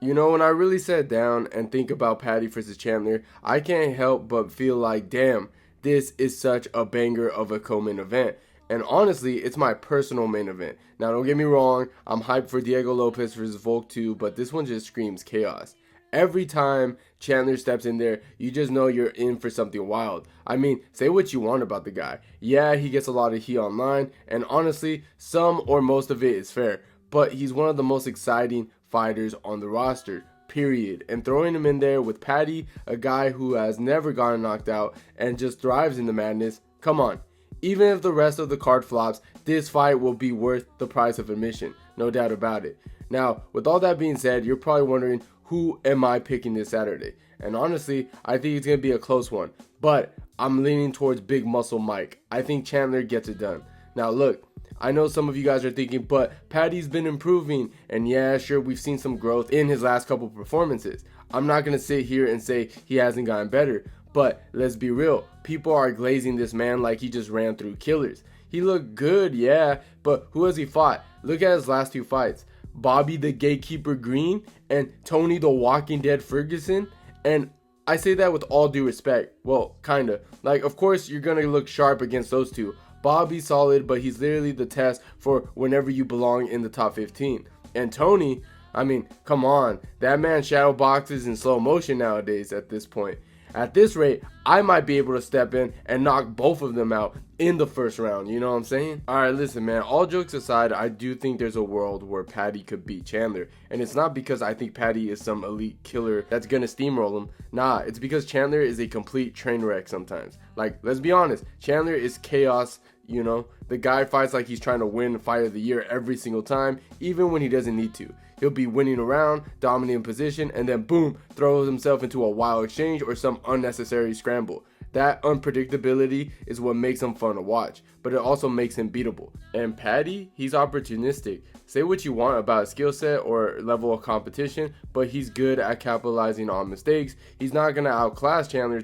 You know, when I really sat down and think about Paddy versus Chandler, I can't help but feel like, damn, this is such a banger of a co-main event. And honestly, it's my personal main event. Now, don't get me wrong, I'm hyped for Diego Lopez versus Volk too, but this one just screams chaos. Every time Chandler steps in there, you just know you're in for something wild. I mean, say what you want about the guy. Yeah, he gets a lot of heat online, and honestly, some or most of it is fair. But he's one of the most exciting fighters on the roster, period. And throwing him in there with Paddy, a guy who has never gotten knocked out and just thrives in the madness, come on. Even if the rest of the card flops, this fight will be worth the price of admission, no doubt about it. Now, with all that being said, you're probably wondering, who am I picking this Saturday? And honestly, I think it's going to be a close one. But I'm leaning towards Big Muscle Mike. I think Chandler gets it done. Now look, I know some of you guys are thinking, but Paddy's been improving. And yeah, sure, we've seen some growth in his last couple performances. I'm not going to sit here and say he hasn't gotten better. But let's be real, people are glazing this man like he just ran through killers. He looked good, yeah, but who has he fought? Look at his last two fights. Bobby the Gatekeeper Green and Tony the Walking Dead Ferguson. And I say that with all due respect. Well, kinda. Like, of course, you're gonna look sharp against those two. Bobby's solid, but he's literally the test for whenever you belong in the top 15. And Tony, I mean, come on. That man shadow boxes in slow motion nowadays at this point. At this rate, I might be able to step in and knock both of them out in the first round. You know what I'm saying? Alright, listen, man. All jokes aside, I do think there's a world where Paddy could beat Chandler. And it's not because I think Paddy is some elite killer that's gonna steamroll him. Nah, it's because Chandler is a complete train wreck sometimes. Like, let's be honest. Chandler is chaos. You know, the guy fights like he's trying to win Fight of the Year every single time, even when he doesn't need to. He'll be winning around, dominating position, and then boom, throws himself into a wild exchange or some unnecessary scramble. That unpredictability is what makes him fun to watch, but it also makes him beatable. And Paddy, he's opportunistic. Say what you want about his skill set or level of competition, but he's good at capitalizing on mistakes. He's not going to outclass Chandler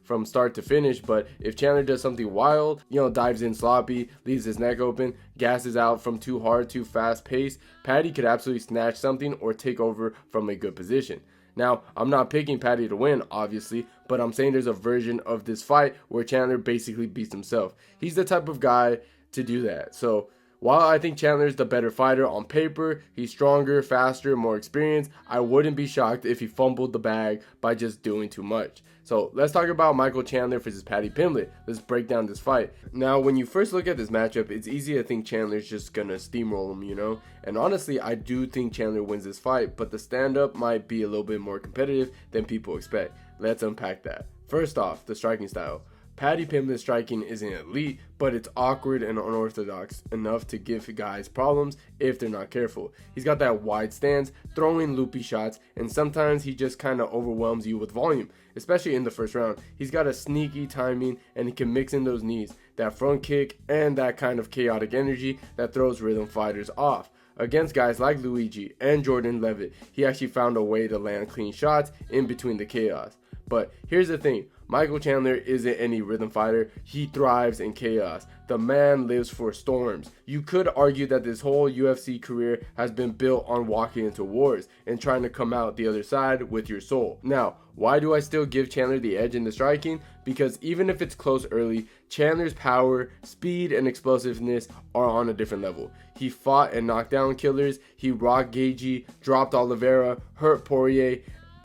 from start to finish, but if Chandler does something wild, dives in sloppy, leaves his neck open, gasses out from too hard, too fast pace, Paddy could absolutely snatch something or take over from a good position. Now, I'm not picking Paddy to win, obviously, but I'm saying there's a version of this fight where Chandler basically beats himself. He's the type of guy to do that. So, while I think Chandler's the better fighter on paper, he's stronger, faster, more experienced, I wouldn't be shocked if he fumbled the bag by just doing too much. So let's talk about Michael Chandler versus Paddy Pimblett. Let's break down this fight. Now, when you first look at this matchup, it's easy to think Chandler's just gonna steamroll him, you know? And honestly, I do think Chandler wins this fight, but the stand-up might be a little bit more competitive than people expect. Let's unpack that. First off, the striking style. Paddy Pimblett's striking isn't elite, but it's awkward and unorthodox enough to give guys problems if they're not careful. He's got that wide stance, throwing loopy shots, and sometimes he just kind of overwhelms you with volume, especially in the first round. He's got a sneaky timing, and he can mix in those knees, that front kick, and that kind of chaotic energy that throws rhythm fighters off. Against guys like Luigi and Jordan Levitt, he actually found a way to land clean shots in between the chaos. But here's the thing, Michael Chandler isn't any rhythm fighter, he thrives in chaos. The man lives for storms. You could argue that this whole UFC career has been built on walking into wars and trying to come out the other side with your soul. Now, why do I still give Chandler the edge in the striking? Because even if it's close early, Chandler's power, speed, and explosiveness are on a different level. He fought and knocked down killers, he rocked Gagey, dropped Oliveira, hurt Poirier.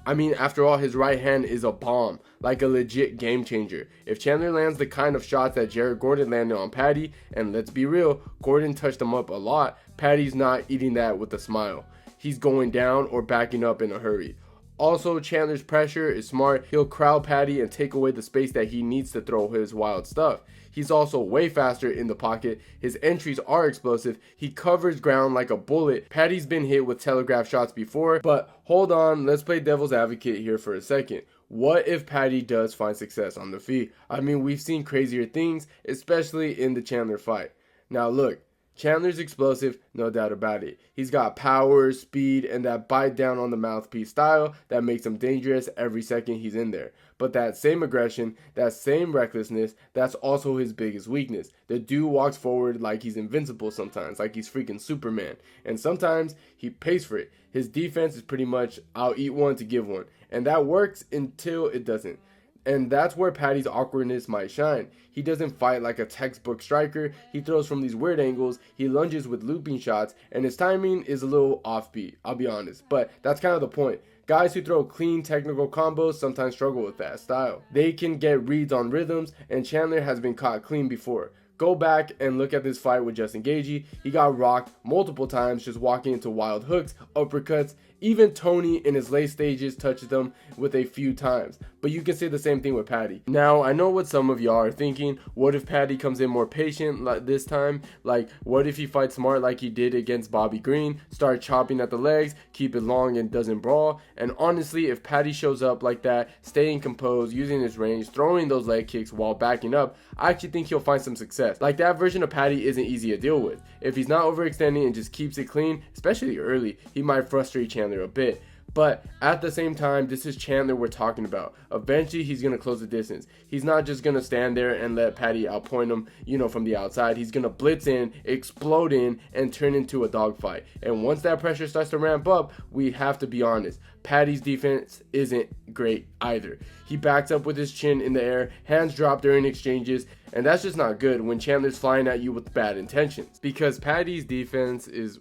I mean, after all, his right hand is a bomb, like a legit game changer. If Chandler lands the kind of shots that Jared Gordon landed on Paddy, and let's be real, Gordon touched him up a lot, Paddy's not eating that with a smile. He's going down or backing up in a hurry. Also, Chandler's pressure is smart. He'll crowd Paddy and take away the space that he needs to throw his wild stuff. He's also way faster in the pocket. His entries are explosive. He covers ground like a bullet. Paddy's been hit with telegraph shots before, but hold on, let's play devil's advocate here for a second. What if Paddy does find success on the feet? I mean, we've seen crazier things, especially in the Chandler fight. Now look, Chandler's explosive, no doubt about it. He's got power, speed, and that bite down on the mouthpiece style that makes him dangerous every second he's in there. But that same aggression, that same recklessness, that's also his biggest weakness. The dude walks forward like he's invincible sometimes, like he's freaking Superman. And sometimes he pays for it. His defense is pretty much, I'll eat one to give one. And that works until it doesn't. And that's where Paddy's awkwardness might shine. He doesn't fight like a textbook striker. He throws from these weird angles. He lunges with looping shots. And his timing is a little offbeat, I'll be honest. But that's kind of the point. Guys who throw clean technical combos sometimes struggle with that style. They can get reads on rhythms, and Chandler has been caught clean before. Go back and look at this fight with Justin Gaethje. He got rocked multiple times just walking into wild hooks, uppercuts. Even Tony in his late stages touched them with a few times. But you can say the same thing with Paddy. Now, I know what some of y'all are thinking. What if Paddy comes in more patient like this time? Like, what if he fights smart like he did against Bobby Green? Start chopping at the legs, keep it long and doesn't brawl? And honestly, if Paddy shows up like that, staying composed, using his range, throwing those leg kicks while backing up, I actually think he'll find some success. Like, that version of Paddy isn't easy to deal with. If he's not overextending and just keeps it clean, especially early, he might frustrate Chandler a bit. But at the same time, this is Chandler we're talking about. Eventually, he's going to close the distance. He's not just going to stand there and let Paddy outpoint him, from the outside. He's going to blitz in, explode in, and turn into a dogfight. And once that pressure starts to ramp up, we have to be honest. Paddy's defense isn't great either. He backs up with his chin in the air, hands drop during exchanges, and that's just not good when Chandler's flying at you with bad intentions. Because Paddy's defense is,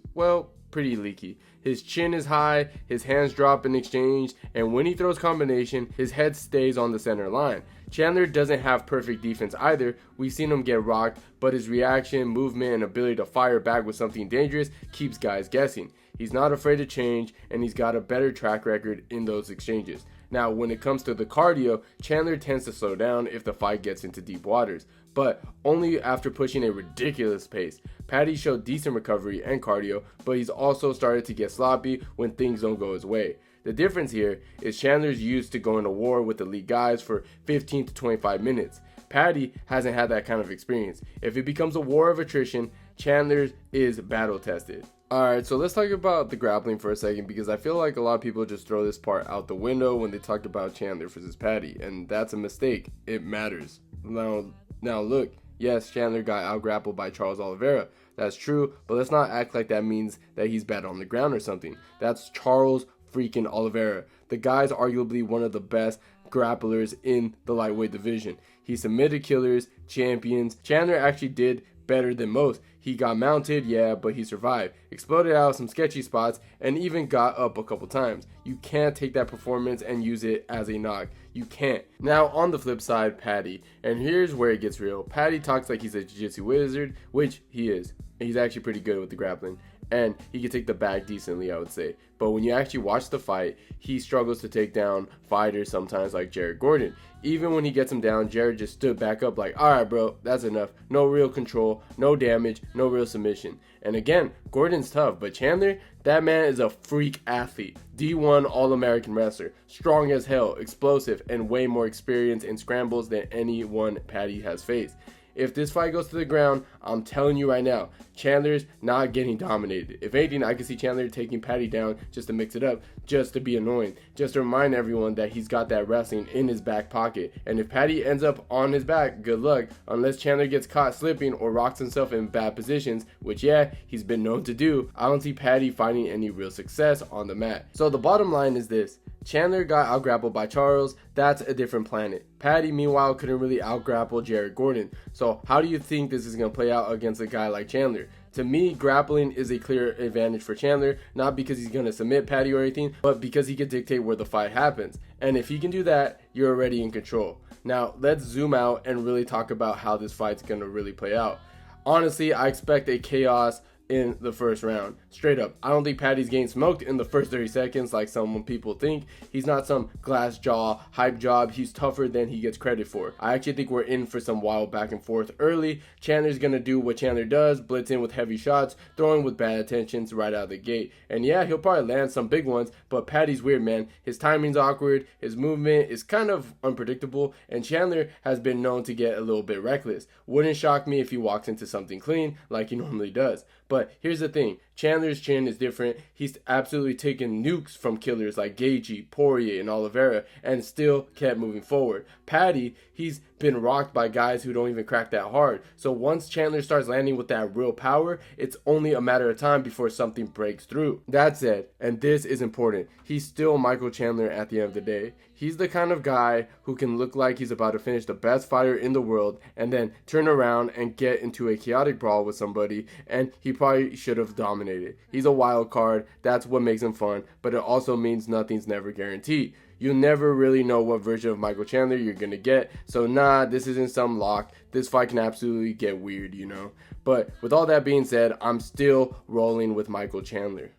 pretty leaky. His chin is high, his hands drop in exchange, and when he throws combination, his head stays on the center line. Chandler doesn't have perfect defense either. We've seen him get rocked, but his reaction, movement, and ability to fire back with something dangerous keeps guys guessing. He's not afraid to change, and he's got a better track record in those exchanges. Now, when it comes to the cardio, Chandler tends to slow down if the fight gets into deep waters, but only after pushing a ridiculous pace. Paddy showed decent recovery and cardio, but he's also started to get sloppy when things don't go his way. The difference here is Chandler's used to going to war with elite guys for 15 to 25 minutes. Paddy hasn't had that kind of experience. If it becomes a war of attrition, Chandler's is battle tested. Alright, so let's talk about the grappling for a second, because I feel like a lot of people just throw this part out the window when they talk about Chandler versus Paddy, and that's a mistake. It matters. Now look, yes, Chandler got out-grappled by Charles Oliveira. That's true, but let's not act like that means that he's bad on the ground or something. That's Charles freaking Oliveira. The guy's arguably one of the best grapplers in the lightweight division. He submitted killers, champions. Chandler actually did better than most. He got mounted, yeah, but he survived, exploded out some sketchy spots, and even got up a couple times. You can't take that performance and use it as a knock. You can't. Now, on the flip side, Paddy. And here's where it gets real. Paddy talks like he's a jiu-jitsu wizard, which he is. He's actually pretty good with the grappling. And he can take the bag decently, I would say. But when you actually watch the fight, he struggles to take down fighters sometimes like Jared Gordon. Even when he gets him down, Jared just stood back up like, alright bro, that's enough. No real control, no damage, no real submission. And again, Gordon's tough, but Chandler, that man is a freak athlete. D1 All-American wrestler. Strong as hell, explosive, and way more experience in scrambles than anyone Paddy has faced. If this fight goes to the ground, I'm telling you right now, Chandler's not getting dominated. If anything, I can see Chandler taking Paddy down just to mix it up, just to be annoying, just to remind everyone that he's got that wrestling in his back pocket. And if Paddy ends up on his back, good luck, unless Chandler gets caught slipping or rocks himself in bad positions, which yeah, he's been known to do. I don't see Paddy finding any real success on the mat. So the bottom line is this. Chandler got out-grappled by Charles. That's a different planet. Paddy, meanwhile, couldn't really out-grapple Jared Gordon. So how do you think this is going to play out against a guy like Chandler? To me, grappling is a clear advantage for Chandler, not because he's going to submit Paddy or anything, but because he can dictate where the fight happens. And if he can do that, you're already in control. Now, let's zoom out and really talk about how this fight's going to really play out. Honestly, I expect a chaos in the first round. Straight up. I don't think Paddy's getting smoked in the first 30 seconds like some people think. He's not some glass jaw hype job. He's tougher than he gets credit for. I actually think we're in for some wild back and forth early. Chandler's gonna do what Chandler does, blitz in with heavy shots, throwing with bad intentions right out of the gate. And yeah, he'll probably land some big ones, but Paddy's weird, man. His timing's awkward, his movement is kind of unpredictable, and Chandler has been known to get a little bit reckless. Wouldn't shock me if he walks into something clean like he normally does. But here's the thing, Chandler's chin is different. He's absolutely taken nukes from killers like Gaethje, Poirier, and Oliveira, and still kept moving forward. Paddy, he's been rocked by guys who don't even crack that hard. So once Chandler starts landing with that real power, it's only a matter of time before something breaks through. That said, and this is important, he's still Michael Chandler at the end of the day. He's the kind of guy who can look like he's about to finish the best fighter in the world and then turn around and get into a chaotic brawl with somebody, and he probably should have dominated. He's a wild card. That's what makes him fun, but it also means nothing's never guaranteed. You'll never really know what version of Michael Chandler you're going to get. So nah, this isn't some lock. This fight can absolutely get weird, you know. But with all that being said, I'm still rolling with Michael Chandler.